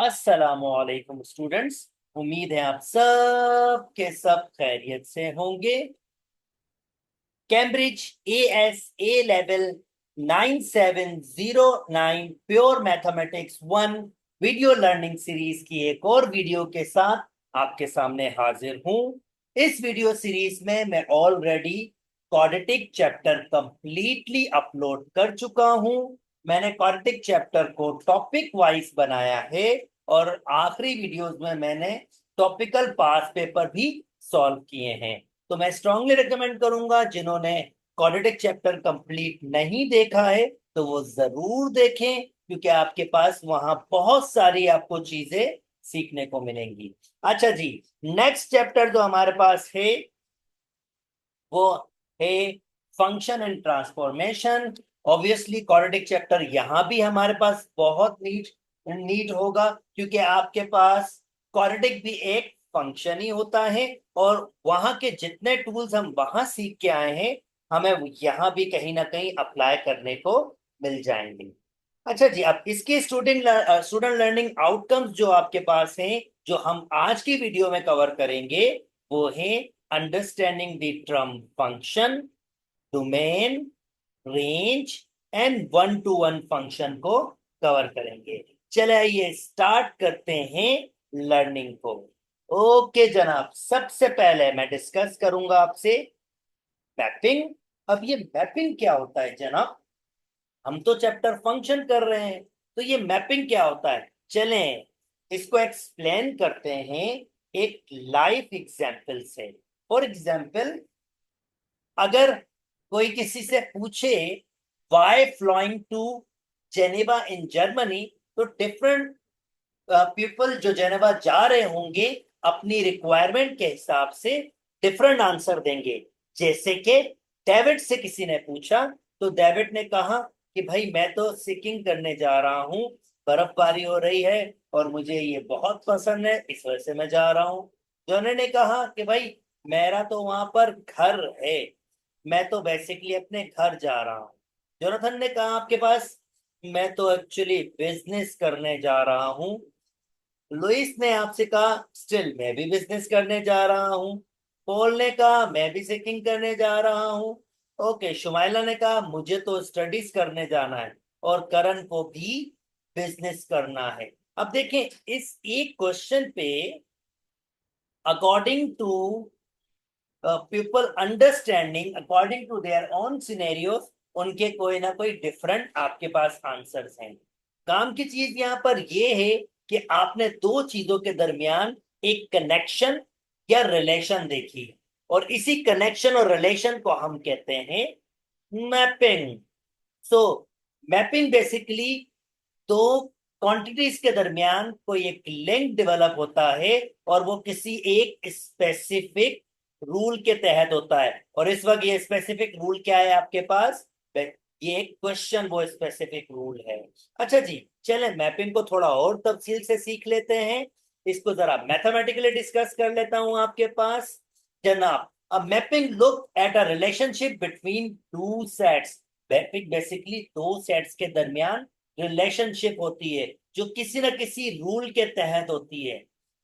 अस्सलामुअलैकुम स्टूडेंट्स। उम्मीद है आप सब के सब खैरियत से होंगे। Cambridge A level 9709 pure mathematics 1 video learning series की एक और वीडियो के साथ आपके सामने हाजिर हूं। इस वीडियो सीरीज में मैं already quadratic chapter completely upload कर चुका हूं। मैंने क्वाड्रेटिक चैप्टर को टॉपिक वाइज बनाया है और आखिरी वीडियोस में मैंने टॉपिकल पास पेपर भी सॉल्व किए हैं। तो मैं स्ट्रांगली रिकमेंड करूंगा जिन्होंने क्वाड्रेटिक चैप्टर कंप्लीट नहीं देखा है तो वो जरूर देखें, क्योंकि आपके पास वहां बहुत सारी आपको चीजें सीखने को मिलेंगी। अच्छा जी, नेक्स्ट चैप्टर जो हमारे पास है वो है function and transformation. Obviously quadratic chapter यहाँ भी हमारे पास बहुत नीट नीट होगा, क्योंकि आपके पास क्वाड्रेटिक भी एक फंक्शन ही होता है और वहां के जितने टूल्स हम वहां सीख के आए हैं हमें यहाँ भी कहीं ना कहीं अप्लाई करने को मिल जाएंगे। अच्छा जी, अब इसके स्टूडेंट लर्निंग आउटकम्स जो आपके पास हैं, जो हम आज की वीडियो में कवर करेंगे, वो है understanding the term function, domain, range and one two one function को कवर करेंगे। चले ये स्टार्ट करते हैं लर्निंग को। ओके जनाब, सबसे पहले मैं डिस्कस करूंगा आपसे मैपिंग। अब ये मैपिंग क्या होता है जनाब? हम तो चैप्टर फंक्शन कर रहे हैं, तो ये मैपिंग क्या होता है? चलें इसको एक्सप्लेन करते हैं एक लाइव एग्जाम्पल से। फॉर एग्जाम्पल, अगर कोई किसी से पूछे why flying to Geneva in Germany, तो डिफरेंट पीपल जो जेनेवा जा रहे होंगे अपनी रिक्वायरमेंट के हिसाब से डिफरेंट आंसर देंगे। जैसे कि डेविड से किसी ने पूछा तो डेविड ने कहा कि भाई मैं तो सिकिंग करने जा रहा हूँ, बर्फबारी हो रही है और मुझे ये बहुत पसंद है, इस वजह से मैं जा रहा हूँ। जॉनी ने कहा कि भाई मेरा तो वहां पर घर है, मैं तो बेसिकली अपने घर जा रहा हूँ। जोनाथन ने कहा आपके पास मैं तो एक्चुअली बिजनेस करने जा रहा हूँ। लुइस ने आपसे कहा स्टिल मैं भी बिजनेस करने जा रहा हूँ। पॉल ने कहा मैं भी सेकिंग करने जा रहा हूँ। ओके, शुमाइला ने कहा मुझे तो स्टडीज करने जाना है। और करण को भी बिजनेस करना है। अब देखें इस एक क्वेश्चन पे according to people understanding according to their own scenarios, उनके कोई ना कोई डिफरेंट आपके पास आंसर्स हैं। काम की चीज यहाँ पर ये है कि आपने दो चीजों के दरमियान एक कनेक्शन या रिलेशन देखी, और इसी कनेक्शन और रिलेशन को हम कहते हैं मैपिंग। सो मैपिंग बेसिकली दो क्वांटिटीज के दरमियान कोई एक लिंक डेवलप होता है और वो किसी एक स्पेसिफिक रूल के तहत होता है। और इस वक्त ये स्पेसिफिक रूल क्या है आपके पास? ये एक क्वेश्चन वो स्पेसिफिक रूल है। अच्छा जी, चलें मैपिंग को थोड़ा और तफसील से सीख लेते हैं। इसको जरा मैथमेटिकली डिस्कस कर लेता हूं आपके पास जनाब। अब mapping look at a relationship between two sets. Mapping basically दो सेट्स के दरमियान रिलेशनशिप होती है जो किसी न किसी रूल के तहत होती है।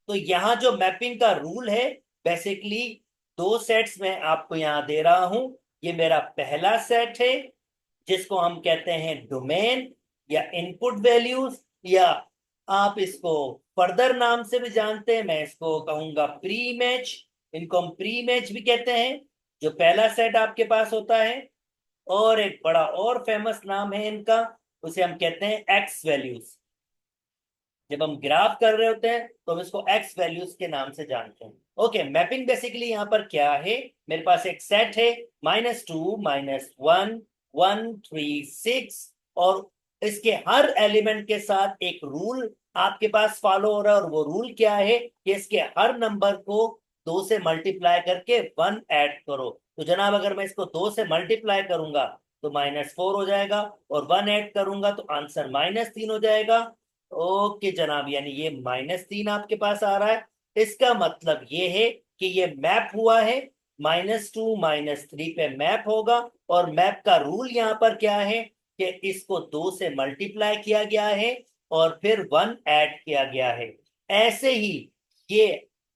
तो यहाँ जो मैपिंग का रूल है, बेसिकली दो सेट्स में आपको यहाँ दे रहा हूं। ये मेरा पहला सेट है जिसको हम कहते हैं डोमेन या इनपुट वैल्यूज, या आप इसको फर्दर नाम से भी जानते हैं, मैं इसको कहूंगा प्री इमेज। इनको हम प्री इमेज भी कहते हैं, जो पहला सेट आपके पास होता है। और एक बड़ा और फेमस नाम है इनका, उसे हम कहते हैं एक्स वैल्यूज। जब हम ग्राफ कर रहे होते हैं तो हम इसको एक्स वैल्यूज के नाम से जानते हैं। ओके, मैपिंग बेसिकली यहाँ पर क्या है? मेरे पास एक सेट है -2 -1 1 3 6, और इसके हर एलिमेंट के साथ एक रूल आपके पास फॉलो हो रहा है। और वो रूल क्या है कि इसके हर नंबर को 2 से मल्टीप्लाई करके 1 ऐड करो। तो जनाब अगर मैं इसको 2 से मल्टीप्लाई करूंगा तो -4 हो जाएगा, और 1 ऐड करूंगा तो आंसर -3 हो जाएगा। ओके जनाब, यानी ये -3 आपके पास आ रहा है। इसका मतलब ये है कि ये मैप हुआ है, -2 -3 पे मैप होगा। और मैप का रूल यहाँ पर क्या है कि इसको 2 से मल्टीप्लाई किया गया है, और फिर 1 ऐड किया गया है। ऐसे ही ये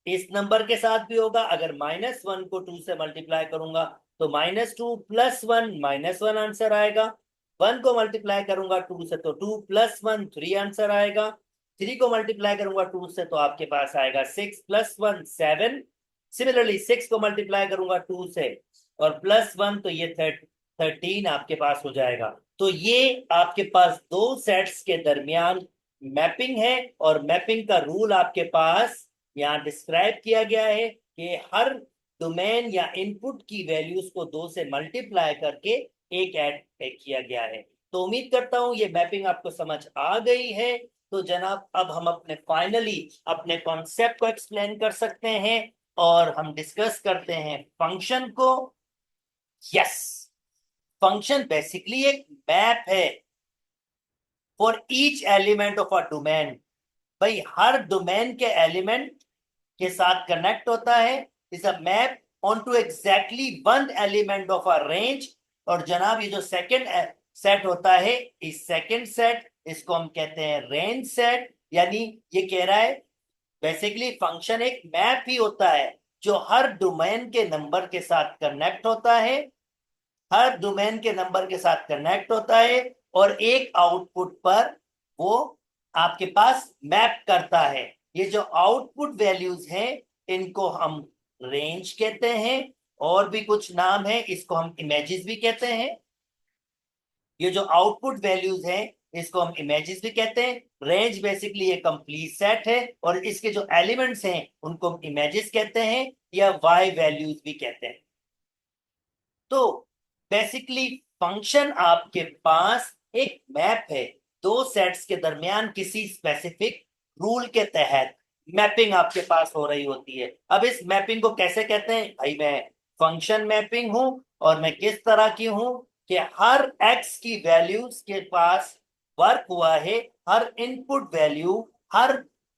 इस नंबर के साथ भी होगा। अगर -1 को 2 से मल्टीप्लाई करूंगा तो -2 + 1 -1 आंसर आएगा। 1 को मल्टीप्लाई करूंगा 2 से तो 2 + 1 3 आंसर आएगा। 3 को मल्टीप्लाई करूंगा 2 से तो आपके पास आएगा 6 + 1 7। सिमिलरली 6 को मल्टीप्लाई करूंगा 2 से और +1 तो ये 13 आपके पास हो जाएगा। तो ये आपके पास दो सेट्स के दरमियान मैपिंग है और मैपिंग का रूल आपके पास यहाँ डिस्क्राइब किया गया है कि हर डोमेन या इनपुट की वैल्यूज को 2 से मल्टीप्लाई करके एक ऐड किया गया है। तो उम्मीद करता हूं ये मैपिंग आपको समझ आ गई है। तो जनाब अब हम फाइनली अपने कॉन्सेप्ट को एक्सप्लेन कर सकते हैं और हम डिस्कस करते हैं फंक्शन को। यस, फंक्शन बेसिकली एक मैप है for each element of a domain. भाई हर डोमेन के एलिमेंट के साथ कनेक्ट होता है। Is a map on to exactly one element of a range. और जनाब ये जो सेकंड सेट होता है, इस सेकंड सेट इसको हम कहते हैं रेंज सेट। यानी ये कह रहा है बेसिकली फंक्शन एक मैप ही होता है जो हर डोमेन के नंबर के साथ कनेक्ट होता है, हर डोमेन के नंबर के साथ कनेक्ट होता है और एक आउटपुट पर वो आपके पास मैप करता है। ये जो आउटपुट वैल्यूज हैं इनको हम रेंज कहते हैं और भी कुछ नाम है, इसको हम इमेजेस भी कहते हैं। ये जो आउटपुट वैल्यूज हैं इसको हम इमेजेस भी कहते हैं। रेंज बेसिकली ये कंप्लीट सेट है और इसके जो एलिमेंट्स हैं उनको हम इमेजेस कहते हैं या वाई वैल्यूज भी कहते हैं। तो बेसिकली फंक्शन आपके पास एक मैप है, दो सेट्स के दरमियान किसी स्पेसिफिक रूल के तहत मैपिंग आपके पास हो रही होती है। अब इस मैपिंग को कैसे कहते हैं? भाई मैं फंक्शन मैपिंग हूं और मैं किस तरह की हूं कि हर एक्स की वैल्यूज के पास वर्क हुआ है, हर इनपुट वैल्यू, हर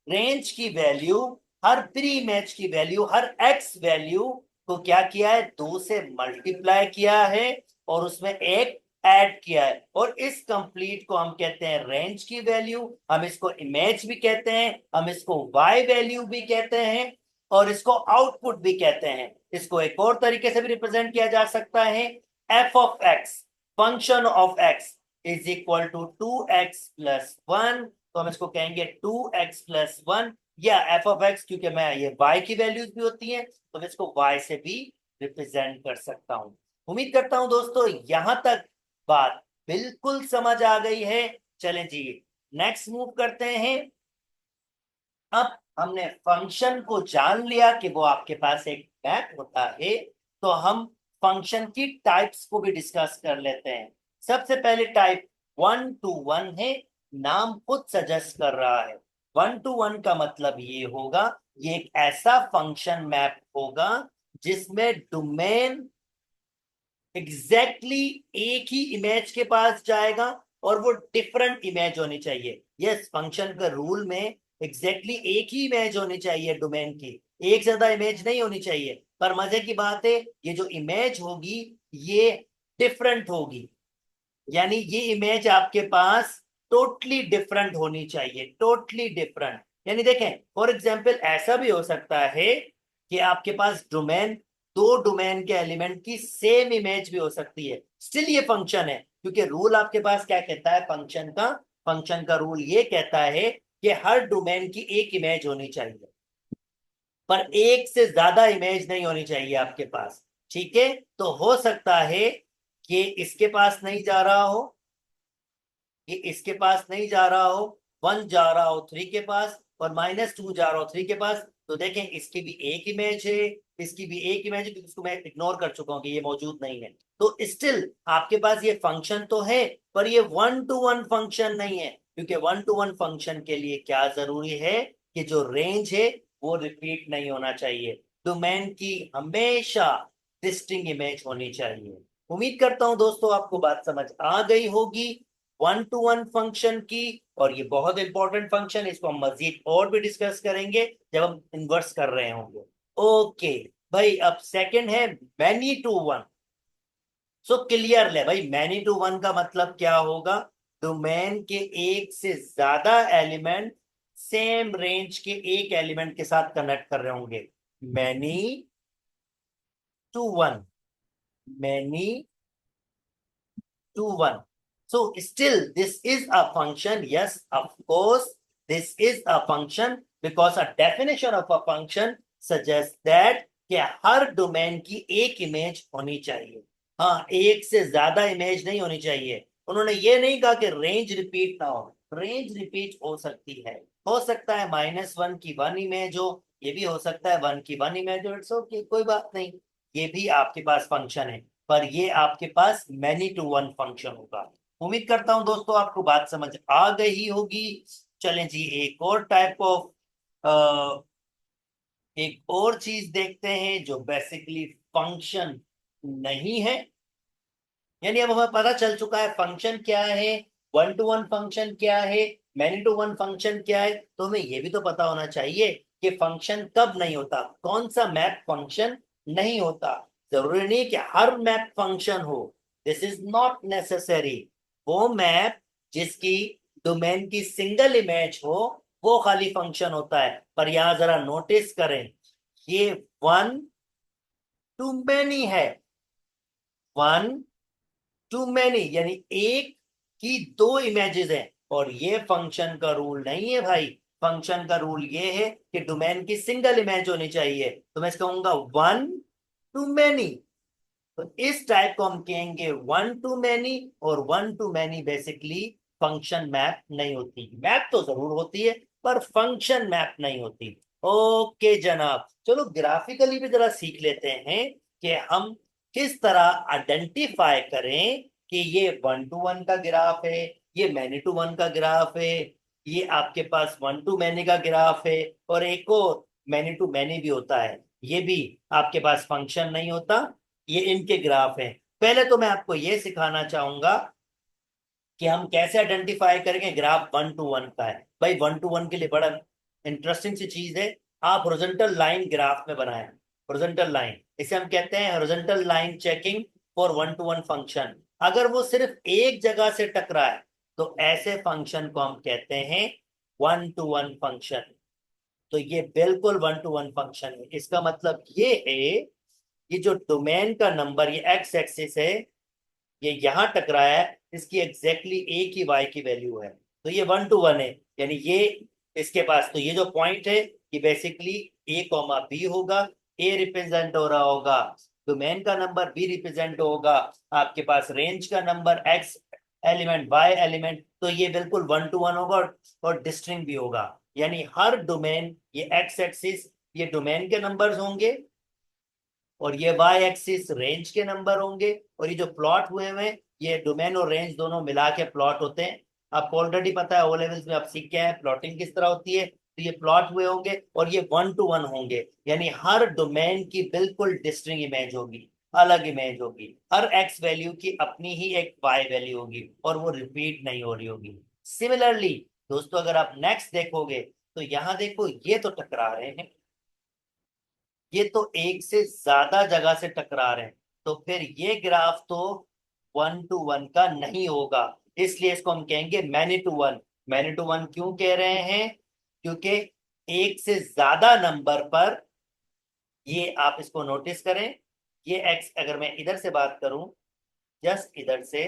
रेंज की वैल्यू, हर प्री मैच की वैल्यू, हर एक्स वैल्यू को क्या किया है? 2 से मल्टीप्लाई किया है और उसमें एक ऐड किया है। और इस कंप्लीट को हम कहते हैं रेंज की वैल्यू, हम इसको इमेज भी कहते हैं, हम इसको वाई वैल्यू भी कहते हैं और इसको आउटपुट भी कहते हैं। इसको एक और तरीके से भी रिप्रेजेंट किया जा सकता है, F of X, function of X is equal to 2x + 1। तो हम इसको कहेंगे 2x + 1 या एफ ऑफ एक्स, क्योंकि मैं ये y की वैल्यूज भी होती है तो मैं इसको y से भी रिप्रेजेंट कर सकता हूं। उम्मीद करता हूं दोस्तों यहां तक बात बिल्कुल समझ आ गई है। चलें जी, नेक्स्ट मूव करते हैं। अब हमने फंक्शन को जान लिया कि वो आपके पास एक मैप होता है, तो हम फंक्शन की टाइप्स को भी डिस्कस कर लेते हैं। सबसे पहले टाइप 1-to-1 है, नाम खुद सजेस्ट कर रहा है। 1-to-1 का मतलब ये होगा, ये एक ऐसा फंक्शन मैप होगा जिसमें डोमेन एग्जैक्टली एक ही इमेज के पास जाएगा और वो डिफरेंट इमेज होनी चाहिए। यस, फंक्शन का रूल में एग्जैक्टली एक ही इमेज होनी चाहिए डोमेन की, एक ज्यादा इमेज नहीं होनी चाहिए। पर मजे की बात है ये जो इमेज होगी ये डिफरेंट होगी। यानी ये इमेज आपके पास टोटली डिफरेंट होनी चाहिए, टोटली डिफरेंट। यानी देखें फॉर एग्जांपल ऐसा भी हो सकता है कि आपके पास डोमेन, दो डोमेन के एलिमेंट की सेम इमेज भी हो सकती है, स्टिल ये फंक्शन है। क्योंकि रूल आपके पास क्या कहता है फंक्शन का रूल ये कहता है कि हर डोमेन की एक इमेज होनी चाहिए पर एक से ज्यादा इमेज नहीं होनी चाहिए आपके पास। ठीक है, तो हो सकता है कि इसके पास नहीं जा रहा हो, ये इसके पास नहीं जा रहा हो, 1 जा रहा हो 3 के पास और -2 जा रहा हो 3 के पास। तो देखें इसकी भी एक इमेज है, इसकी भी एक इमेज है, क्योंकि इसको मैं इग्नोर कर चुका हूं कि ये मौजूद नहीं है। तो स्टिल आपके पास ये फंक्शन तो है पर ये 1-to-1 फंक्शन नहीं है। क्योंकि 1-to-1 फंक्शन के लिए क्या जरूरी है कि जो रेंज है वो रिपीट नहीं होना चाहिए, डोमेन की हमेशा डिस्टिंक्ट इमेज होनी चाहिए। उम्मीद करता हूं दोस्तों आपको बात समझ आ गई होगी 1-to-1 फंक्शन की। और ये बहुत इंपॉर्टेंट फंक्शन, इसको हम मजीद और भी डिस्कस करेंगे जब हम इन्वर्स कर रहे होंगे। ओके भाई, अब सेकंड है many to one. So clear ले भाई, मैनी टू वन का मतलब क्या होगा? डोमेन के एक से ज्यादा एलिमेंट सेम रेंज के एक एलिमेंट के साथ कनेक्ट कर रहे होंगे। Many to one, many to 1. So still this is a function. Yes, of course, this is a function because a definition of a function suggests that कि हर domain की एक इमेज होनी चाहिए। हाँ, एक से ज्यादा इमेज नहीं होनी चाहिए। उन्होंने ये नहीं कहा कि रेंज रिपीट ना हो, रेंज रिपीट हो सकती है। हो सकता है -1 की 1 इमेज हो, ये भी हो सकता है 1 की 1 इमेज हो। इट्स ओके, कोई बात नहीं, ये भी आपके पास फंक्शन है। पर ये आपके पास मैनी टू वन फंक्शन होगा। उम्मीद करता हूं दोस्तों आपको बात समझ आ गई होगी। चलें जी, एक और चीज देखते हैं जो बेसिकली फंक्शन नहीं है। यानी अब हमें पता चल चुका है फंक्शन क्या है, वन टू वन फंक्शन क्या है, मैनी टू वन फंक्शन क्या है। तो हमें यह भी तो पता होना चाहिए कि फंक्शन कब नहीं होता, कौन सा मैप फंक्शन नहीं होता। जरूरी नहीं कि हर मैप फंक्शन हो, दिस इज नॉट नेसेसरी। वो मैप जिसकी डोमेन की सिंगल इमेज हो वो खाली फंक्शन होता है। पर यहां जरा नोटिस करें, ये वन टू मैनी है, वन टू मैनी यानी एक की दो इमेजेस हैं। और ये फंक्शन का रूल नहीं है भाई। फंक्शन का रूल ये है कि डोमेन की सिंगल इमेज होनी चाहिए। तो मैं इसका कहूंगा वन टू मैनी। तो इस टाइप को हम कहेंगे वन टू मैनी। और one two many basically function map नहीं होती। मैप तो जरूर होती है पर फंक्शन मैप नहीं होती। ओके जनाब, चलो ग्राफिकली भी जरा सीख लेते हैं कि हम किस तरह आइडेंटिफाई करें कि ये वन टू वन का ग्राफ है, ये मैनी टू वन का ग्राफ है, ये आपके पास वन टू मैनी का ग्राफ है, और एक और मैनी टू मैनी भी होता है, ये भी आपके पास फंक्शन नहीं होता। ये इनके ग्राफ हैं। पहले तो मैं आपको ये सिखाना चाहूंगा कि हम कैसे आइडेंटिफाई करेंगे ग्राफ वन टू वन का है। भाई वन टू वन के लिए बड़ा इंटरेस्टिंग सी चीज है, आप हॉरिजॉन्टल लाइन ग्राफ में बनाएं। हॉरिजॉन्टल लाइन, इसे हम कहते हैं horizontal line checking for one two one function. अगर वो सिर्फ एक जगह से टकरा है तो ऐसे फंक्शन को हम कहते हैं वन टू वन फंक्शन। तो ये बिल्कुल वन टू वन फंक्शन है। इसका मतलब ये है, ये जो डोमेन का नंबर, ये एक्स एक्सिस है, ये यहां टकराया है, इसकी एग्जैक्टली एक ही वाई की वैल्यू है। तो ये वन टू वन है। यानी ये इसके पास, तो ये जो पॉइंट है ये बेसिकली ए कॉमा बी होगा। ए रिप्रेजेंट हो रहा होगा डोमेन का नंबर, बी रिप्रेजेंट होगा आपके पास रेंज का number, X element Y element. तो ये बिल्कुल वन टू वन होगा और डिस्ट्रिंग भी होगा। यानी हर डोमेन, ये एक्स एक्सिस ये डोमेन के नंबर्स होंगे और ये वाई एक्सिस रेंज के नंबर होंगे। और ये जो प्लॉट हुए हुए हैं ये डोमेन और रेंज दोनों मिला के प्लॉट होते हैं। आपको ऑलरेडी पता है, ओ लेवल्स में आप सीख के हैं प्लॉटिंग किस तरह होती है। तो ये प्लॉट हुए होंगे और ये वन टू वन होंगे। यानी हर डोमेन की बिल्कुल डिस्टिंक्ट इमेज होगी, अलग इमेज होगी। हर एक्स वैल्यू की अपनी ही एक वाई वैल्यू होगी और वो रिपीट नहीं हो रही होगी। सिमिलरली दोस्तों, अगर आप नेक्स्ट देखोगे तो यहां देखो, ये तो टकरा रहे हैं, ये तो एक से ज्यादा जगह से टकरा रहे हैं। तो फिर ये ग्राफ तो वन टू वन का नहीं होगा। इसलिए इसको हम कहेंगे many to one. Many to one क्यों कह रहे हैं? क्योंकि एक से ज्यादा नंबर पर, ये आप इसको नोटिस करें, ये एक्स अगर मैं इधर से बात करूं, जस्ट इधर से,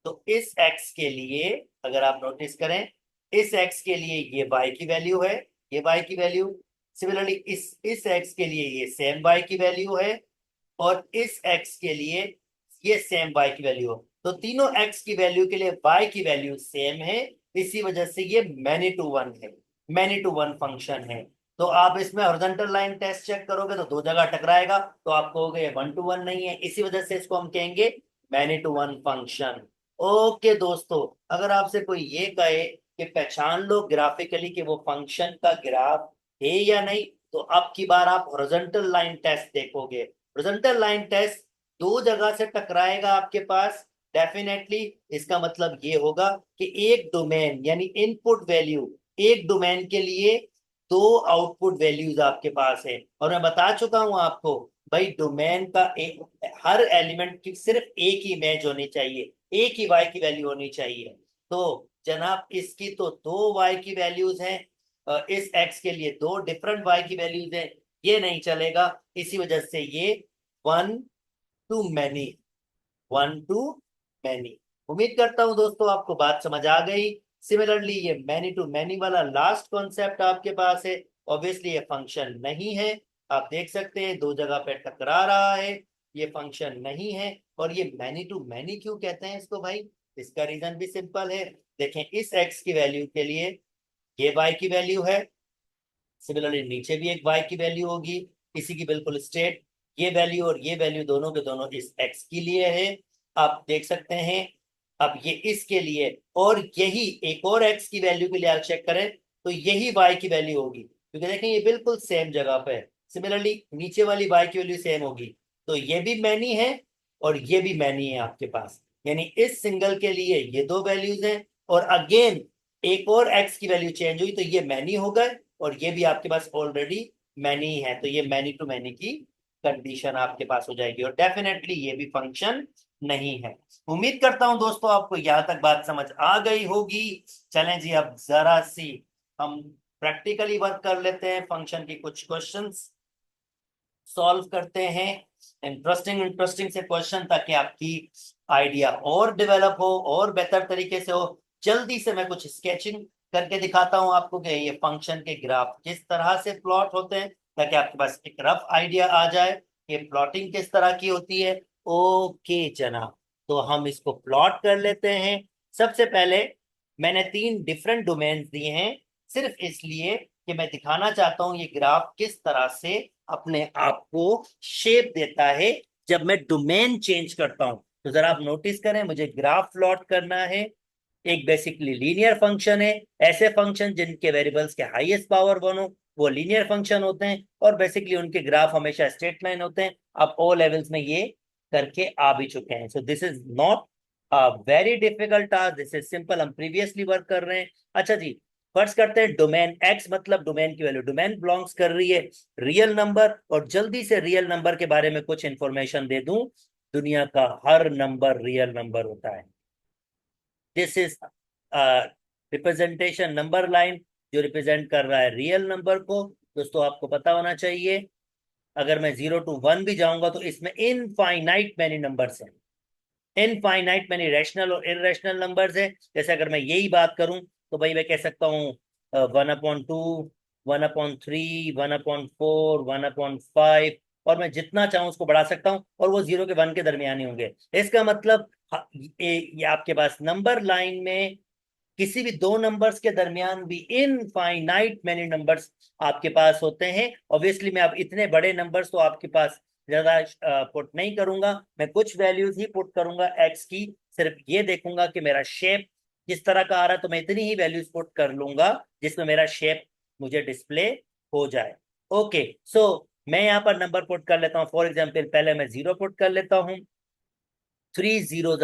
तो इस एक्स के लिए अगर आप नोटिस करें, इस एक्स के लिए ये वाई की वैल्यू है, ये वाई की वैल्यू। सिमिलरली इस एक्स के लिए ये सेम वाई की वैल्यू है, और इस एक्स के लिए ये सेम वाई की वैल्यू हो। तो तीनों एक्स की वैल्यू के लिए वाई की वैल्यू सेम है। इसी वजह से ये मैनी टू वन है, मैनी टू वन फंक्शन है। तो आप इसमें हॉरिजॉन्टल लाइन टेस्ट चेक करोगे तो दो जगह टकराएगा, तो आप कहोगे ये वन टू वन नहीं है। इसी वजह से इसको हम कहेंगे many to one function. Okay दोस्तों, अगर आपसे कोई ये कहे कि पहचान लो ग्राफिकली कि वो फंक्शन का ग्राफ है या नहीं, तो अब की बार आप हॉरिजॉन्टल लाइन टेस्ट देखोगे। हॉरिजॉन्टल लाइन टेस्ट दो जगह से टकराएगा आपके पास, डेफिनेटली इसका मतलब ये होगा कि एक डोमेन यानी इनपुट वैल्यू, एक डोमेन के लिए दो आउटपुट वैल्यूज आपके पास है। और मैं बता चुका हूं आपको, भाई डोमेन का हर एलिमेंट की सिर्फ एक ही इमेज होनी चाहिए। एक ही y की वैल्यू होनी चाहिए। तो जनाब इसकी तो दो y की वैल्यूज हैं, इस x के लिए दो डिफरेंट y की वैल्यूज हैं, ये नहीं चलेगा। इसी वजह से ये one two many, one two many. उम्मीद करता हूं दोस्तों आपको बात समझ आ गई। सिमिलरली ये मैनी टू मैनी वाला लास्ट कॉन्सेप्ट आपके पास है, ऑब्वियसली ये फंक्शन नहीं है। आप देख सकते हैं दो जगह पे टकरा रहा है, ये फंक्शन नहीं है। और ये मैनी टू मैनी क्यों कहते हैं इसको भाई, इसका रीजन भी सिंपल है। देखें इस एक्स की वैल्यू के लिए ये वाई की वैल्यू है, सिमिलरली नीचे भी एक y की वैल्यू होगी, इसी की बिल्कुल स्टेट। ये वैल्यू और ये वैल्यू दोनों के दोनों इस x के लिए है, आप देख सकते हैं। अब ये इसके लिए, और यही एक और x की वैल्यू के लिए आप चेक करें तो यही y की वैल्यू होगी, क्योंकि देखें ये बिल्कुल सेम जगह पे है। सिमिलरली नीचे वाली y की वैल्यू सेम होगी, तो ये भी मैनी है और ये भी मैनी है आपके पास। यानी इस सिंगल के लिए ये दो वैल्यूज हैं, और अगेन एक और x की वैल्यू चेंज हुई तो ये मैनी हो गए, और ये भी आपके पास ऑलरेडी मैनी है, तो ये मैनी टू मैनी की कंडीशन आपके पास हो जाएगी, और डेफिनेटली ये भी फंक्शन नहीं है। उम्मीद करता हूं दोस्तों आपको यहां तक बात समझ आ गई होगी। चलें जी अब जरा सी हम प्रैक्टिकली वर्क कर लेते हैं, फंक्शन की कुछ क्वेश्चंस सॉल्व करते हैं। इंटरेस्टिंग इंटरेस्टिंग से क्वेश्चन, ताकि आपकी आइडिया और डेवलप हो और बेहतर तरीके से हो। जल्दी से मैं कुछ स्केचिंग करके दिखाता हूं आपको कि ये फंक्शन के ग्राफ किस तरह से प्लॉट होते हैं, ताकि आपके पास एक रफ आइडिया आ जाए कि प्लॉटिंग किस तरह की होती है। ओके जनाब, तो हम इसको प्लॉट कर लेते हैं। सबसे पहले मैंने तीन डिफरेंट डोमेन्स दिए हैं, सिर्फ इसलिए कि मैं दिखाना चाहता हूं ये ग्राफ किस तरह से अपने आप को शेप देता है जब मैं डोमेन चेंज करता हूं। तो जरा आप नोटिस करें, मुझे ग्राफ प्लॉट करना है। एक बेसिकली लीनियर फंक्शन है, ऐसे फंक्शन जिनके वेरिएबल्स के हाईएस्ट पावर वन हो वो लीनियर फंक्शन होते हैं, और बेसिकली उनके ग्राफ हमेशा स्ट्रेट लाइन होते हैं। आप ओ लेवल्स में ये करके आ भी चुके हैं, so this is not a very difficult task, this is simple, हम प्रीवियसली वर्क कर रहे हैं। अच्छा जी, फर्स्ट करते हैं डोमेन एक्स, मतलब डोमेन की वैल्यू, डोमेन बिलोंग्स कर रही है रियल नंबर, और जल्दी से रियल नंबर के बारे में कुछ इंफॉर्मेशन दे दूं, दुनिया का हर नंबर रियल नंबर होता है। This is representation number line जो रिप्रेजेंट कर रहा है रियल नंबर को। दोस्तों आपको पता होना चाहिए, अगर मैं 0 to 1 भी जाऊंगा तो इसमें इनफाइनाइट मैनी नंबर्स हैं, इनफाइनाइट मैनी रैशनल और इरेशनल नंबर्स है। जैसे अगर मैं यही बात करूं तो भाई मैं कह सकता हूँ 1/2, 1/3, 1/4, 1/5, और मैं जितना चाहूं उसको बढ़ा सकता हूं, और वो 0 के 1 के दरमियान ही होंगे। इसका मतलब ये आपके पास नंबर लाइन में किसी भी दो नंबर्स के दरमियान भी इनफाइनाइट मैनी नंबर्स आपके पास होते हैं। ऑब्वियसली मैं अब इतने बड़े नंबर्स तो आपके पास ज्यादा पुट नहीं करूंगा, मैं कुछ वैल्यूज ही पुट करूंगा एक्स की, सिर्फ ये देखूंगा कि मेरा शेप किस तरह का आ रहा है, तो मैं इतनी ही वैल्यूज पुट कर लूंगा जिसमें मेरा शेप मुझे डिस्प्ले हो जाए। ओके, सो मैं यहाँ पर नंबर पुट कर लेता हूँ। फॉर एग्जाम्पल पहले मैं 0 पुट कर लेता हूँ, 3 0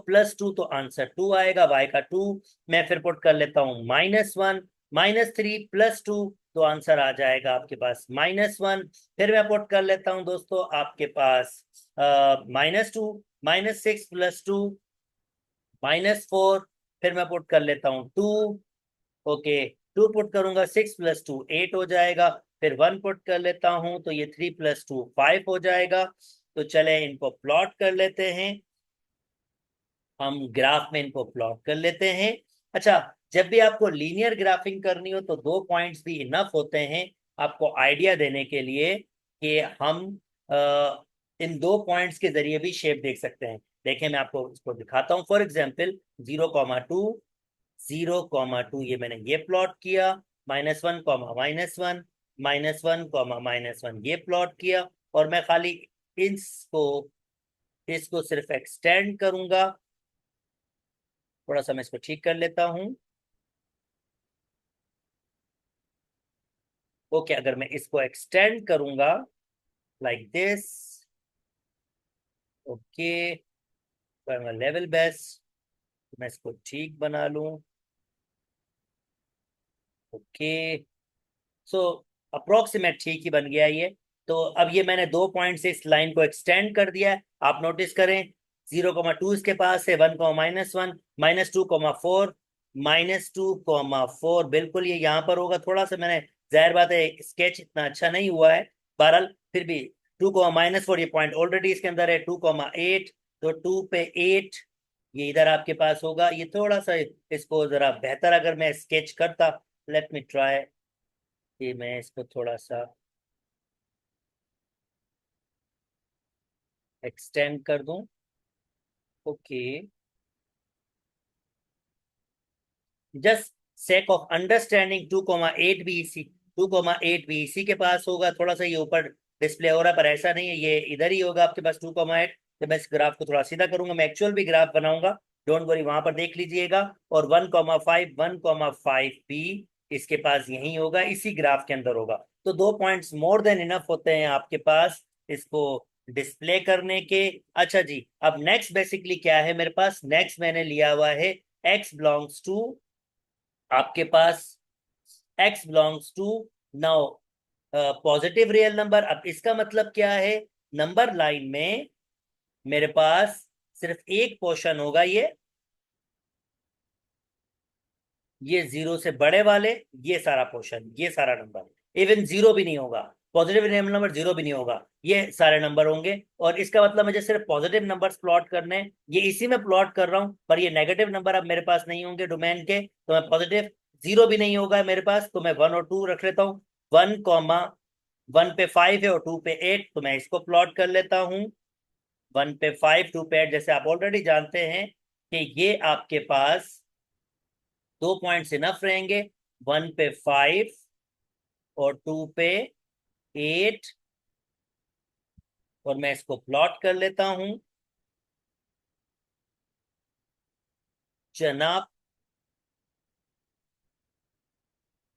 +2 तो आंसर 2 आएगा, y का 2। मैं फिर पुट कर लेता हूँ -1, -3 +2 तो आंसर आ जाएगा आपके पास -1। फिर मैं पुट कर लेता हूँ दोस्तों आपके पास -2, -6 +2 -4। फिर मैं पुट कर लेता हूँ 2। ओके, 2 पुट करूंगा, 6 + 2 8 हो जाएगा। फिर 1 पुट कर लेता हूं तो ये 3 + 2 5 हो जाएगा। तो चले इनको प्लॉट कर लेते हैं, हम ग्राफ में इनको प्लॉट कर लेते हैं। अच्छा, जब भी आपको लीनियर ग्राफिंग करनी हो तो दो पॉइंट्स भी इनफ होते हैं आपको आइडिया देने के लिए कि हम इन दो पॉइंट्स के जरिए भी शेप देख सकते हैं। देखें मैं आपको इसको दिखाता हूं, फॉर एग्जांपल 0, 2, 0, 2 ये मैंने ये प्लॉट किया, -1, -1, -1, -1 ये प्लॉट किया, और मैं खाली इसको इसको सिर्फ एक्सटेंड करूंगा। थोड़ा सा मैं इसको ठीक कर लेता हूं। ओके, अगर मैं इसको एक्सटेंड करूंगा like this, okay, level best, मैं इसको ठीक बना लूं। ओके, सो अप्रोक्सीमेट ठीक ही बन गया ये। तो अब ये मैंने दो पॉइंट से इस लाइन को एक्सटेंड कर दिया है, आप नोटिस करें 0,2 इसके पास है, 1,-1, -2,4, -2,4, बिल्कुल ये यहाँ पर होगा। थोड़ा सा मैंने, जाहिर बात है स्केच इतना अच्छा नहीं हुआ है, बहरहाल फिर भी 2,-4, ये पॉइंट ऑलरेडी इसके अंदर है। 2,8, तो 2 पे 8 ये इधर आपके पास होगा। ये थोड़ा सा इसको जरा बेहतर अगर मैं स्केच करता, लेट मी ट्राई, कि मैं इसको थोड़ा सा एक्सटेंड कर दूं। Okay, just sake of understanding, 2,8 भी इसी के पास होगा। थोड़ा सा ये ऊपर डिस्प्ले हो रहा है पर ऐसा नहीं है, ये इधर ही होगा आपके पास 2,8। तो मैं इस ग्राफ को थोड़ा सीधा करूंगा, मैं एक्चुअल भी ग्राफ बनाऊंगा, डोंट वरी, वहां पर देख लीजिएगा। और 1,5 भी इसके पास यही होगा, इसी ग्राफ के अंदर होगा। तो 2 पॉइंट्स मोर देन इनफ होते हैं आपके पास इसको डिस्प्ले करने के। अच्छा जी, अब नेक्स्ट बेसिकली क्या है मेरे पास, नेक्स्ट मैंने लिया हुआ है x बिलोंग्स टू आपके पास, x belongs to now positive real number. अब इसका मतलब क्या है, नंबर लाइन में मेरे पास सिर्फ एक पोर्शन होगा, ये जीरो से बड़े वाले, ये सारा पोर्शन, ये सारा नंबर, इवन जीरो भी नहीं होगा, पॉजिटिव रियल नंबर जीरो भी नहीं होगा, ये सारे नंबर होंगे। और इसका मतलब मुझे सिर्फ पॉजिटिव नंबर्स प्लॉट करने हैं, ये इसी में प्लॉट कर रहा हूं, पर ये नेगेटिव नंबर अब मेरे पास नहीं होंगे डोमेन के, तो मैं पॉजिटिव, जीरो भी नहीं होगा मेरे पास, तो मैं 1 और 2 रख लेता हूँ। 1,1 पे 5 है और 2 पे 8, तो मैं इसको प्लॉट कर लेता हूँ। 1 पे 5, 2 पे 8, जैसे आप ऑलरेडी जानते हैं कि ये आपके पास 2 पॉइंट्स इनफ रहेंगे, 1 पे 5 और 2 पे 8। और मैं इसको प्लॉट कर लेता हूं जनाब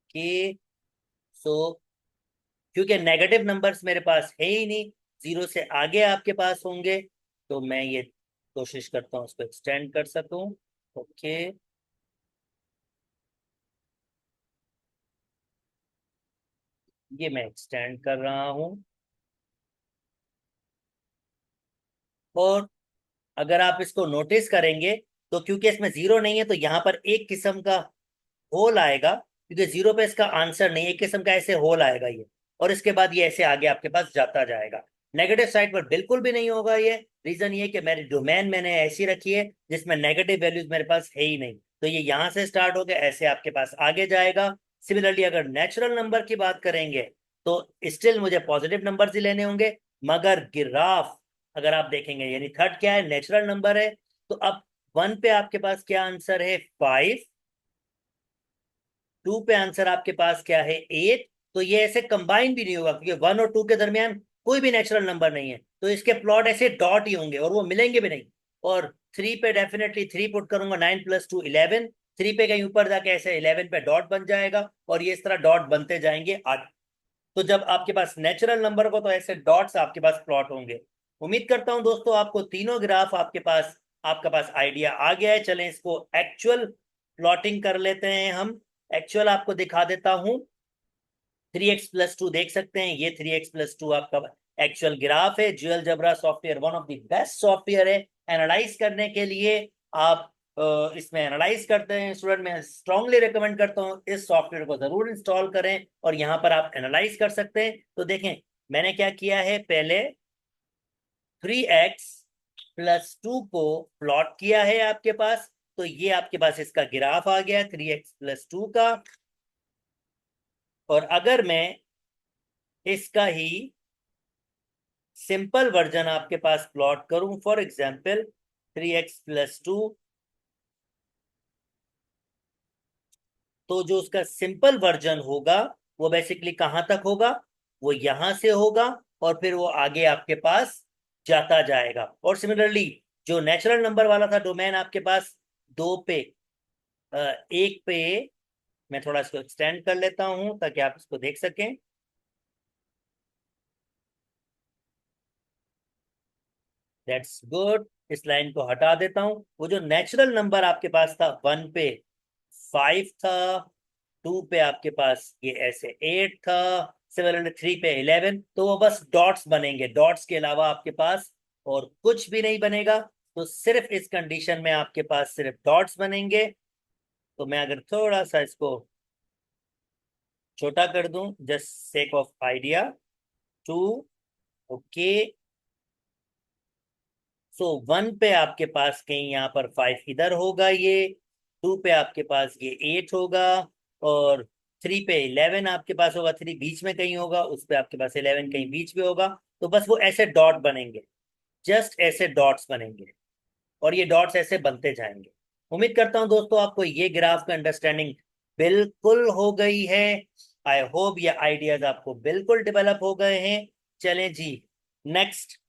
के। सो क्योंकि नेगेटिव नंबर्स मेरे पास है ही नहीं, जीरो से आगे आपके पास होंगे, तो मैं ये कोशिश करता हूं उसको एक्सटेंड कर सकूं। ओके, ये मैं एक्सटेंड कर रहा हूं। और अगर आप इसको नोटिस करेंगे, तो क्योंकि इसमें जीरो नहीं है, तो यहाँ पर एक किस्म का होल आएगा, क्योंकि जीरो पे इसका आंसर नहीं है, एक किस्म का ऐसे होल आएगा ये। और इसके बाद ये ऐसे आगे आपके पास जाता जाएगा। नेगेटिव साइड पर बिल्कुल भी नहीं होगा ये। रीजन ये कि मेरी डोमेन मैंने ऐसी रखी है जिसमें नेगेटिव वैल्यूज मेरे पास है ही नहीं, तो ये यहाँ से स्टार्ट हो गया, ऐसे आपके पास आगे जाएगा। सिमिलरली अगर नेचुरल नंबर की बात करेंगे, तो स्टिल मुझे पॉजिटिव नंबर ही लेने होंगे, मगर ग्राफ अगर आप देखेंगे, यानी थर्ड क्या है, नेचुरल नंबर है। तो अब 1 पे आपके पास क्या आंसर है, 5, 2 पे आंसर आपके पास क्या है, 8। तो ये ऐसे कंबाइन भी नहीं होगा, क्योंकि 1 और 2 के दरमियान कोई भी नेचुरल नंबर नहीं है, तो इसके प्लॉट ऐसे डॉट ही होंगे और वो मिलेंगे भी नहीं। और 3 पे डेफिनेटली 3 पुट करूंगा, 9 + 2 11। 3 पे कहीं ऊपर जाके ऐसे 11 पे डॉट बन जाएगा, और ये इस तरह डॉट बनते जाएंगे आगे। तो जब आपके पास नेचुरल नंबर को, तो ऐसे डॉट्स आपके पास प्लॉट होंगे। उम्मीद करता हूं दोस्तों आपको तीनों ग्राफ आपके पास आइडिया आ गया है। चलें इसको एक्चुअल प्लॉटिंग कर लेते हैं हम। एक्चुअल आपको दिखा देता हूं। 3x + 2 देख सकते हैं, ये 3x + 2 आपका एक्चुअल ग्राफ है। GeoGebra software one of the best software है एनालाइज करने के लिए। आप इसमें एनालाइज करते हैं स्टूडेंट, मैं स्ट्रांगली रिकमेंड करता हूँ इस सॉफ्टवेयर को जरूर इंस्टॉल करें, और यहाँ पर आप एनालाइज कर सकते हैं। तो देखें मैंने क्या किया है, पहले 3x + 2 को प्लॉट किया है आपके पास, तो ये आपके पास इसका ग्राफ आ गया 3x + 2 का। और अगर मैं इसका ही सिंपल वर्जन आपके पास प्लॉट करूं, फॉर एग्जांपल 3x + 2, तो जो उसका सिंपल वर्जन होगा वो बेसिकली कहां तक होगा, वो यहां से होगा, और फिर वो आगे आपके पास जाता जाएगा। और सिमिलरली जो नेचुरल नंबर वाला था डोमेन आपके पास, 2 पे 1 पे, मैं थोड़ा इसको एक्सटेंड कर लेता हूं ताकि आप इसको देख सकें। दैट्स गुड, इस लाइन को हटा देता हूं। वो जो नेचुरल नंबर आपके पास था, 1 पे 5 था, 2 पे आपके पास ये ऐसे 8 था, सिमिलरली 3 पे 11, तो वो बस डॉट्स बनेंगे, डॉट्स के अलावा आपके पास और कुछ भी नहीं बनेगा। तो सिर्फ इस कंडीशन में आपके पास सिर्फ डॉट्स बनेंगे। तो मैं अगर थोड़ा सा इसको छोटा कर दूं, just sake of idea, 2, okay. So 1 पे आपके पास कहीं यहाँ पर 5 इधर होगा, ये 2 पे आपके पास ये 8 होगा, और 3 पे 11 आपके पास होगा, 3 बीच में कहीं होगा, उस पे आपके पास 11 कहीं बीच में होगा। तो बस वो ऐसे डॉट बनेंगे, जस्ट ऐसे डॉट्स बनेंगे, और ये डॉट्स ऐसे बनते जाएंगे। उम्मीद करता हूं दोस्तों आपको ये ग्राफ का अंडरस्टैंडिंग बिल्कुल हो गई है। आई होप ये आइडियाज आपको बिल्कुल डेवलप हो गए हैं। चलें जी, नेक्स्ट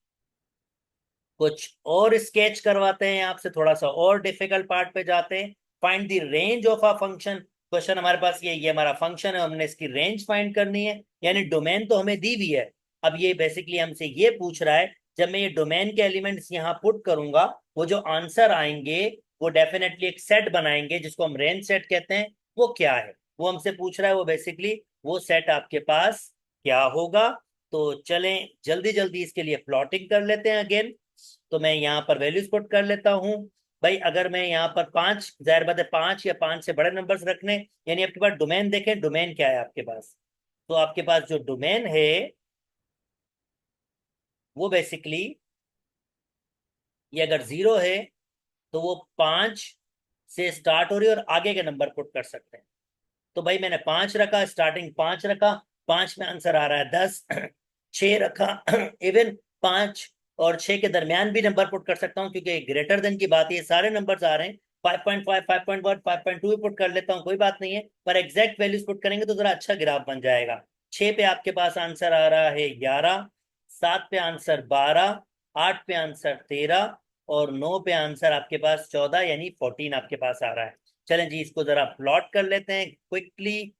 कुछ और स्केच करवाते हैं आपसे, थोड़ा सा और डिफिकल्ट पार्ट पे जाते हैं। Find the range of a function. Question हमारे पास ये हमारा फंक्शन है, हमने इसकी रेंज फाइंड करनी है, यानी डोमेन तो हमें दी हुई है। अब ये बेसिकली हमसे ये पूछ रहा है, जब मैं ये डोमेन के एलिमेंट्स यहाँ पुट करूंगा, वो जो आंसर आएंगे वो डेफिनेटली एक सेट बनाएंगे जिसको हम रेंज सेट कहते हैं। वो क्या है वो हमसे पूछ रहा है, वो बेसिकली वो सेट आपके पास क्या होगा। तो चलें जल्दी जल्दी इसके लिए प्लॉटिंग कर लेते हैं अगेन। तो मैं यहाँ पर वैल्यूज पुट कर लेता हूँ। भाई अगर मैं यहाँ पर 5, जाहिर बात है 5 या 5 से बड़े नंबर्स रखने, यानी आपके पास डोमेन देखें, डोमेन क्या है आपके पास। तो आपके पास जो डोमेन है वो बेसिकली, ये अगर 0 है तो वो 5 से स्टार्ट हो रही है और आगे के नंबर पुट कर सकते हैं। तो भाई मैंने 5 रखा, स्टार्टिंग 5 रखा, 5 में आंसर आ रहा है 10। 6 रखा, इवन 5 और 6 के दरमियान भी नंबर पुट कर सकता हूँ, क्योंकि ग्रेटर देन की बात है, ये सारे नंबर्स आ रहे हैं। 5.5, 5.1, 5.2 भी पुट कर लेता हूँ, कोई बात नहीं है, पर एग्जैक्ट वैल्यूज पुट करेंगे तो जरा अच्छा ग्राफ बन जाएगा। 6 पे आपके पास आंसर आ रहा है 11, 7 पे आंसर 12, 8 पे आंसर 13, और 9 पे आंसर आपके पास 14, यानी 14 आपके पास आ रहा है। चलें जी, इसको जरा प्लॉट कर लेते हैं क्विकली।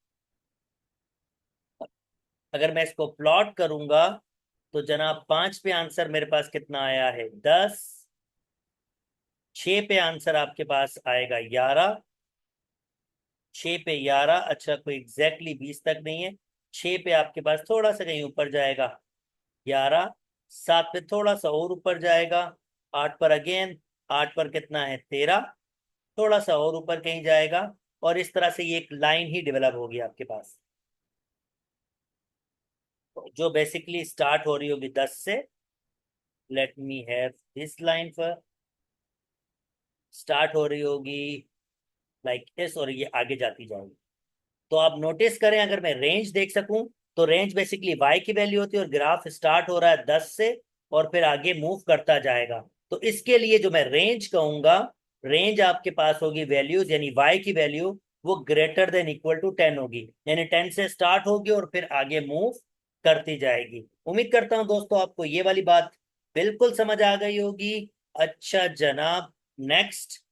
अगर मैं इसको प्लॉट करूंगा तो जनाब 5 पे आंसर मेरे पास कितना आया है 10, 6 पे आंसर आपके पास आएगा 11, 6 पे 11, अच्छा कोई एग्जैक्टली 20 तक नहीं है, 6 पे आपके पास थोड़ा सा कहीं ऊपर जाएगा 11, 7 पे थोड़ा सा और ऊपर जाएगा 8 पर अगेन, 8 पर कितना है 13, थोड़ा सा और ऊपर कहीं जाएगा, और इस तरह से ये एक लाइन ही डेवलप होगी आपके पास, जो बेसिकली स्टार्ट हो रही होगी 10 से। Let me have this line पर स्टार्ट हो रही होगी लाइक दिस, और ये आगे जाती जाएगी। तो आप नोटिस करें, अगर मैं रेंज देख सकूं तो रेंज बेसिकली वाई की वैल्यू होती है, और ग्राफ स्टार्ट हो रहा है 10 से और फिर आगे मूव करता जाएगा। तो इसके लिए जो मैं रेंज कहूंगा, रेंज आपके पास होगी वैल्यूज, यानी वाई की वैल्यू वो ग्रेटर देन इक्वल टू 10 होगी, यानी 10 से स्टार्ट होगी और फिर आगे मूव करती जाएगी। उम्मीद करता हूं दोस्तों आपको ये वाली बात बिल्कुल समझ आ गई होगी। अच्छा जनाब, नेक्स्ट,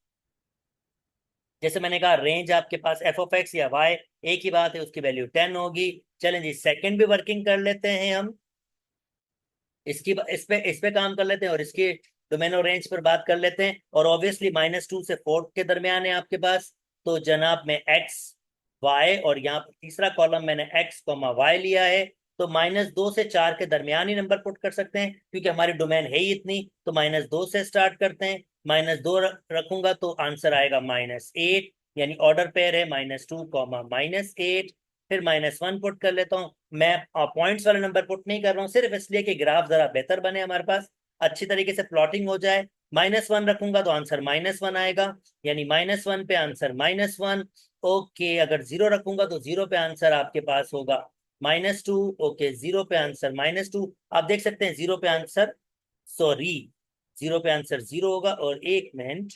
जैसे मैंने कहा रेंज आपके पास एफ ऑफ एक्स या वाई एक ही बात है, उसकी वैल्यू 10 होगी। चलें जी, सेकंड भी वर्किंग कर लेते हैं हम, इसकी इस पे काम कर लेते हैं, और इसकी डोमेन और रेंज पर बात कर लेते हैं। और ऑब्वियसली -2 से 4 के दरमियान है आपके पास। तो जनाब में एक्स वाई, और यहाँ पर तीसरा कॉलम मैंने एक्स कॉमा वाई लिया है। तो -2 से 4 के दरमियान ही नंबर पुट कर सकते हैं, क्योंकि हमारी डोमेन है ही इतनी। तो -2 से स्टार्ट करते हैं, -2 रखूंगा तो आंसर आएगा -8, यानी ऑर्डर पेयर है -2 कॉमा -8। फिर -1 पुट कर लेता हूँ। मैं पॉइंट्स वाले नंबर पुट नहीं कर रहा हूँ, सिर्फ इसलिए कि ग्राफ जरा बेहतर बने, हमारे पास अच्छी तरीके से प्लॉटिंग हो जाए। -1 रखूंगा तो आंसर -1 आएगा, यानी -1 पे आंसर -1। ओके, अगर 0 रखूंगा तो 0 पे आंसर आपके पास होगा -2। ओके, 0 पे आंसर -2, आप देख सकते हैं 0 पे आंसर, सॉरी, 0 पे आंसर 0 होगा, और 1 मिनट,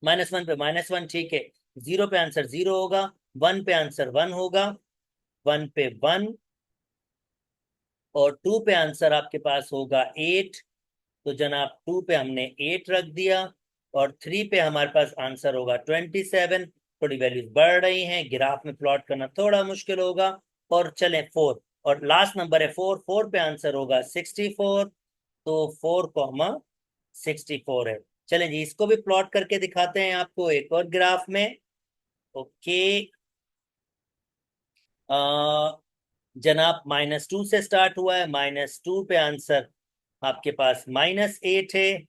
-1 पे -1, ठीक है। 0 पे आंसर 0 होगा, 1 पे आंसर 1 होगा, 1 पे 1, और 2 पे आंसर आपके पास होगा 8। तो जनाब 2 पे हमने 8 रख दिया, और 3 पे हमारे पास आंसर होगा 27। थोड़ी वैल्यूज बढ़ रही हैं, ग्राफ में प्लॉट करना थोड़ा मुश्किल होगा। और चलें 4, और लास्ट नंबर है 4, 4 पे आंसर होगा 64। तो 4,64 है। चलें जी, इसको भी प्लॉट करके दिखाते हैं आपको एक और ग्राफ में। ओके, जनाब -2 से स्टार्ट हुआ है, -2 पे आंसर आपके पास -8 है,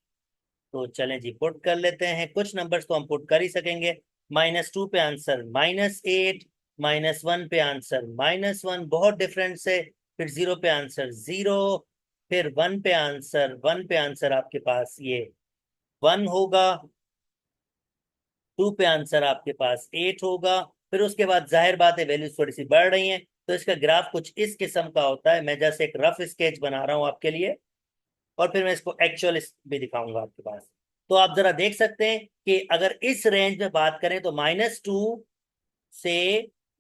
तो चलें जी पुट कर लेते हैं, कुछ नंबर्स तो हम पुट कर ही सकेंगे। -2 पे आंसर -8, -1 पे आंसर -1, बहुत डिफरेंस है। फिर 0 पे आंसर 0, फिर 1 पे आंसर आपके पास ये 1 होगा। 2 पे आंसर आपके पास 8 होगा। फिर उसके बाद जाहिर बात है वैल्यूज थोड़ी सी बढ़ रही हैं, तो इसका ग्राफ कुछ इस किस्म का होता है। मैं जैसे एक रफ स्केच बना रहा हूं आपके लिए, और फिर मैं इसको एक्चुअल भी दिखाऊंगा आपके पास। तो आप जरा देख सकते हैं कि अगर इस रेंज में बात करें तो से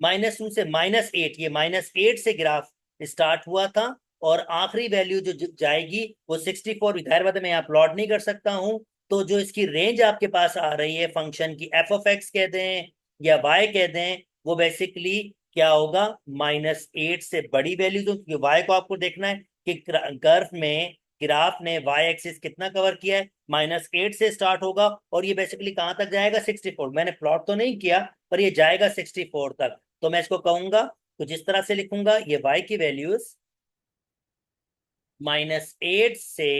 -2 से -8, ये -8 से ग्राफ स्टार्ट हुआ था, और आखिरी वैल्यू जो जाएगी वो 64। जाहिर बात है मैं यहाँ प्लॉट नहीं कर सकता हूँ, तो जो इसकी रेंज आपके पास आ रही है फंक्शन की, एफ ऑफ एक्स कह दें या वाई कह दें, वो बेसिकली क्या होगा, -8 से बड़ी वैल्यू। तो क्योंकि वाई को आपको देखना है कि कर्व में ग्राफ ने वाई एक्सिस कितना कवर किया है, -8 से स्टार्ट होगा और ये बेसिकली कहाँ तक जाएगा, 64। मैंने प्लॉट तो नहीं किया, पर ये जाएगा 64 तक। तो मैं इसको कहूंगा, तो जिस तरह से लिखूंगा, ये y की वैल्यूज -8 से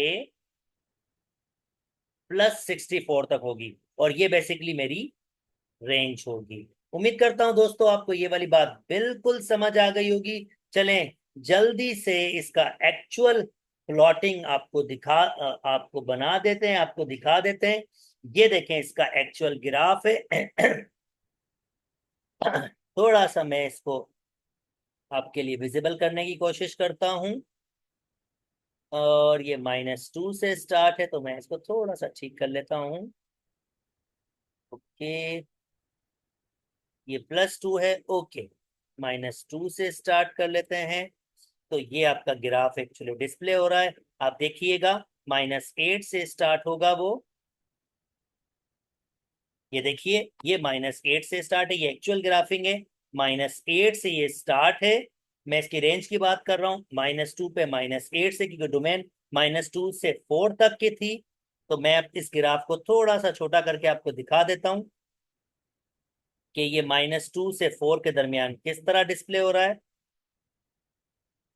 +64 तक होगी, और ये बेसिकली मेरी रेंज होगी। उम्मीद करता हूं दोस्तों आपको ये वाली बात बिल्कुल समझ आ गई होगी। चलें जल्दी से इसका एक्चुअल प्लॉटिंग आपको बना देते हैं, आपको दिखा देते हैं। ये देखें इसका एक्चुअल ग्राफ है। थोड़ा सा मैं इसको आपके लिए विजिबल करने की कोशिश करता हूं, और ये -2 से स्टार्ट है, तो मैं इसको थोड़ा सा ठीक कर लेता हूं। ओके, ये +2 है, ओके। -2 से स्टार्ट कर लेते हैं, तो ये आपका ग्राफ एक्चुअली डिस्प्ले हो रहा है। आप देखिएगा, -8 से स्टार्ट होगा वो, ये देखिए, ये -8 से स्टार्ट है, ये एक्चुअल ग्राफिंग है। -8 से ये स्टार्ट है, मैं इसकी रेंज की बात कर रहा हूँ, -2 पे -8 से, क्योंकि डोमेन -2 से 4 तक की थी। तो मैं अब इस ग्राफ को थोड़ा सा छोटा करके आपको दिखा देता हूँ कि ये -2 से 4 के दरमियान किस तरह डिस्प्ले हो रहा है।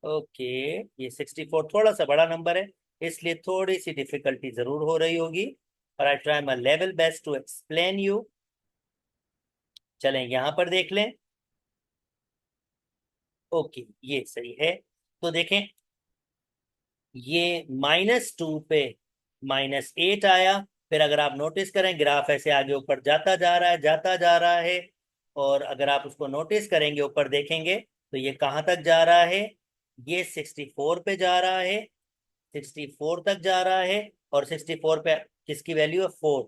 ओके, ये 64 थोड़ा सा बड़ा नंबर है, इसलिए थोड़ी सी डिफिकल्टी जरूर हो रही होगी, और I try my level best to explain you. चलें यहां पर देख लें। ओके, ये सही है। तो देखें, ये -2 पे -8 आया। फिर अगर आप नोटिस करें, ग्राफ ऐसे आगे ऊपर जाता जा रहा है, जाता जा रहा है, और अगर आप उसको नोटिस करेंगे, ऊपर देखेंगे, तो ये कहाँ तक जा रहा है, ये 64 पे जा रहा है, 64 तक जा रहा है। और 64 पे किसकी वैल्यू है, 4,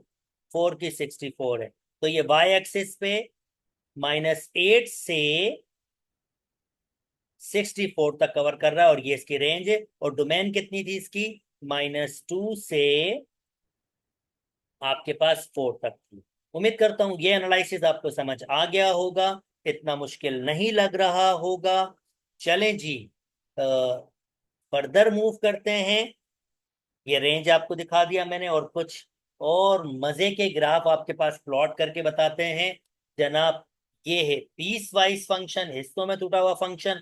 4 की 64 है। तो ये वाई एक्सिस पे -8 से 64 तक कवर कर रहा है, और ये इसकी रेंज है। और डोमेन कितनी थी इसकी, -2 से आपके पास 4 तक थी। उम्मीद करता हूं ये एनालिसिस आपको समझ आ गया होगा, इतना मुश्किल नहीं लग रहा होगा। चलें जी, फर्दर मूव करते हैं। ये रेंज आपको दिखा दिया मैंने, और कुछ और मजे के ग्राफ आपके पास प्लॉट करके बताते हैं जनाब। ये है पीस वाइज फंक्शन, हिस्सों में टूटा हुआ फंक्शन।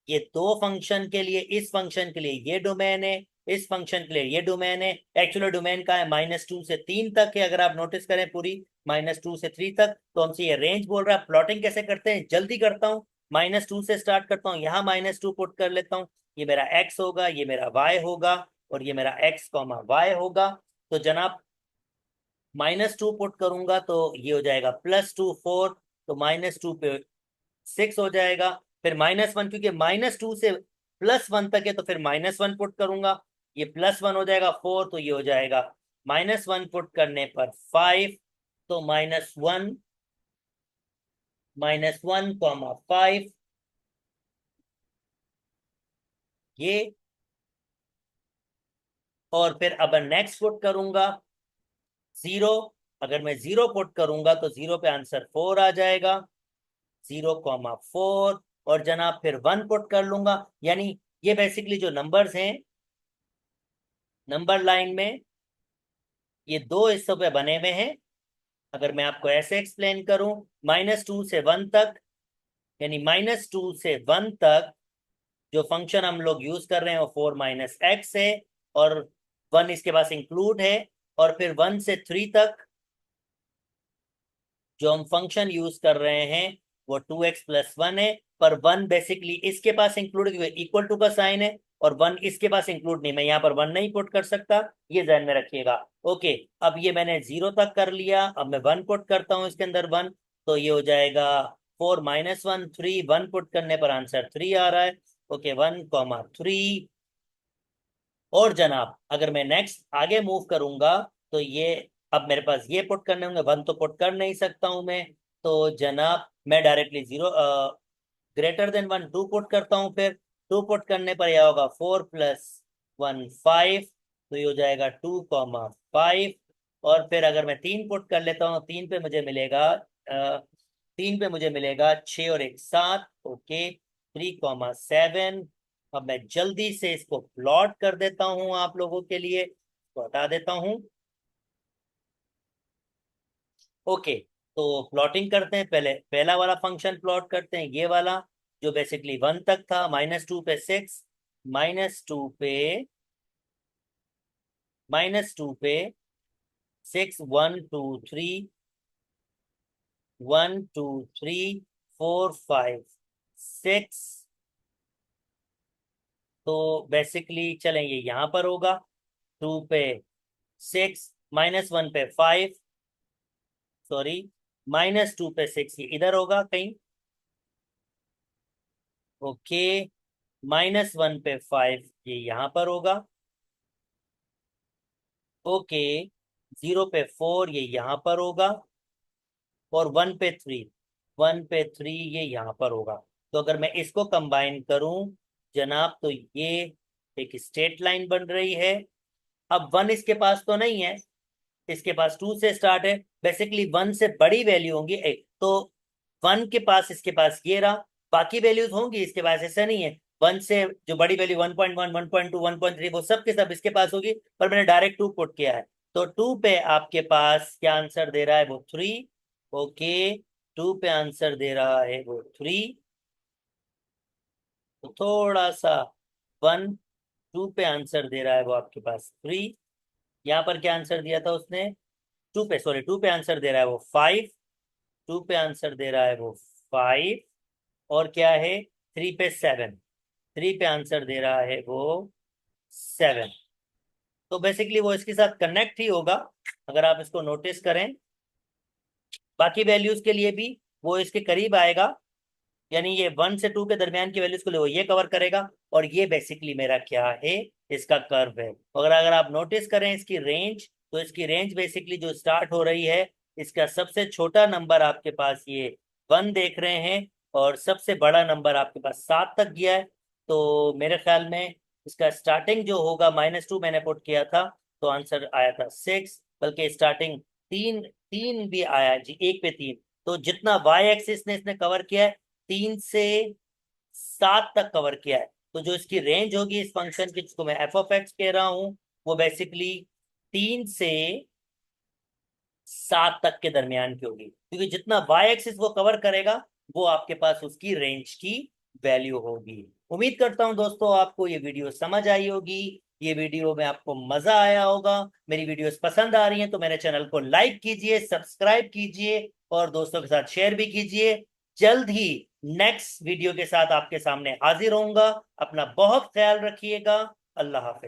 ये दो फंक्शन के लिए, इस फंक्शन के लिए ये डोमेन है, इस फंक्शन के लिए ये डोमेन है। एक्चुअल डोमेन का है -2 से 3 तक है, अगर आप नोटिस करें पूरी -2 से 3 तक। तो हमसे ये रेंज बोल रहा है। प्लॉटिंग कैसे करते हैं, जल्दी करता हूँ। -2 से स्टार्ट करता हूँ, यहाँ -2 पुट कर लेता हूँ। ये मेरा एक्स होगा, ये मेरा वाई होगा, और ये मेरा एक्स कॉमा वाई होगा। तो जनाब -2 पुट करूंगा तो ये हो जाएगा +2 4, तो -2 पे 6 हो जाएगा। फिर -1, क्योंकि -2 से +1 तक है, तो फिर -1 पुट करूंगा, ये +1 हो जाएगा 4, तो ये हो जाएगा -1 पुट करने पर 5। तो -1 ये, और फिर अब नेक्स्ट पुट करूंगा 0। अगर मैं 0 पुट करूंगा तो 0 पे आंसर 4 आ जाएगा, 0,4। और जनाब फिर 1 पुट कर लूंगा। यानी ये बेसिकली जो नंबर्स हैं नंबर लाइन में, ये दो हिस्सों पे बने हुए हैं। अगर मैं आपको ऐसे एक्सप्लेन करूं, -2 से 1 तक, यानी -2 से 1 तक जो फंक्शन हम लोग यूज कर रहे हैं वो 4 - x है, और 1 इसके पास इंक्लूड है। और फिर 1 से 3 तक जो हम फंक्शन यूज कर रहे हैं वो 2x+1 है, पर 1 बेसिकली इसके पास इंक्लूड इक्वल टू का साइन है और 1 इसके पास इंक्लूड नहीं, मैं यहाँ पर 1 नहीं पुट कर सकता, ये ध्यान में रखिएगा। ओके, अब ये मैंने 0 तक कर लिया, अब मैं 1 पुट करता हूँ इसके अंदर 1, तो ये हो जाएगा 4 - 1 3, 1 पुट करने पर आंसर 3 आ रहा है। ओके, 1, 3। और जनाब अगर मैं नेक्स्ट आगे मूव करूंगा तो ये, अब मेरे पास ये पुट करने होंगे, 1 तो पुट कर नहीं सकता हूं मैं, तो जनाब मैं डायरेक्टली 0 >1 2 पुट करता हूँ। फिर 2 पुट करने पर यह होगा 4 + 1 5, तो ये हो जाएगा 2, 5। और फिर अगर मैं 3 पुट कर लेता हूँ, 3 पे मुझे मिलेगा 6 और 1 7। ओके, 3, 7। अब मैं जल्दी से इसको प्लॉट कर देता हूं आप लोगों के लिए, तो हटा देता हूं। ओके, तो प्लॉटिंग करते हैं, पहले पहला वाला फंक्शन प्लॉट करते हैं, ये वाला जो बेसिकली 1 तक था, -2 पे 6, -2 पे 6, 1 2 3, 1 2 3 4 5 6। तो बेसिकली चलें, ये यहाँ पर होगा, 2 पे 6, -1 पे 5, सॉरी, -2 पे 6 ये इधर होगा कहीं। ओके, -1 पे 5 ये यहाँ पर होगा। ओके, 0 पे 4 ये यहाँ पर होगा, और 1 पे 3 ये यहाँ पर होगा। तो अगर मैं इसको कंबाइन करूं जनाब, तो ये एक स्ट्रेट लाइन बन रही है। अब 1 इसके पास तो नहीं है, इसके पास 2 से स्टार्ट है, बेसिकली 1 से बड़ी वैल्यू होंगी एक, तो 1 के पास इसके पास ये रहा, बाकी वैल्यूज होंगी इसके पास, ऐसा नहीं है। 1 से जो बड़ी वैल्यू 1.1 1.2 1.3 वो सब के सब इसके पास होगी, पर मैंने डायरेक्ट 2 पुट किया है, तो 2 पे आपके पास क्या आंसर दे रहा है वो 3। ओके, 2 पे आंसर दे रहा है वो 3, तो थोड़ा सा 1, 2 पे आंसर दे रहा है वो आपके पास 3। यहाँ पर क्या आंसर दिया था उसने, 2 पे आंसर दे रहा है वो 5, 2 पे आंसर दे रहा है वो 5, और क्या है 3 पे 7, 3 पे आंसर दे रहा है वो 7। तो बेसिकली वो इसके साथ कनेक्ट ही होगा, अगर आप इसको नोटिस करें, बाकी वैल्यूज के लिए भी वो इसके करीब आएगा, यानी ये 1 से 2 के दरमियान की वैल्यूज को ले वो ये कवर करेगा, और ये बेसिकली मेरा क्या है, इसका कर्व है। अगर अगर आप नोटिस करें इसकी रेंज, तो इसकी रेंज बेसिकली जो स्टार्ट हो रही है, इसका सबसे छोटा नंबर आपके पास ये 1 देख रहे हैं, और सबसे बड़ा नंबर आपके पास 7 तक गया है। तो मेरे ख्याल में इसका स्टार्टिंग जो होगा -2 मैंने पुट किया था, तो आंसर आया था 6, बल्कि स्टार्टिंग 3, 3 भी आया है जी, 1 पे 3। तो जितना वाई एक्सिस ने इसने कवर किया है, 3 से 7 तक कवर किया है, तो जो इसकी रेंज होगी इस फंक्शन की, जिसको मैं f(x) कह रहा हूं, वो बेसिकली 3 से 7 तक के दरमियान की होगी, क्योंकि जितना वाई एक्सिस वो कवर करेगा, वो आपके पास उसकी रेंज की वैल्यू होगी। उम्मीद करता हूं दोस्तों आपको ये वीडियो समझ आई होगी, ये वीडियो में आपको मजा आया होगा। मेरी वीडियोस पसंद आ रही हैं तो मेरे चैनल को लाइक कीजिए, सब्सक्राइब कीजिए, और दोस्तों के साथ शेयर भी कीजिए। जल्द ही नेक्स्ट वीडियो के साथ आपके सामने हाजिर होऊंगा। अपना बहुत ख्याल रखिएगा। अल्लाह हाफिज।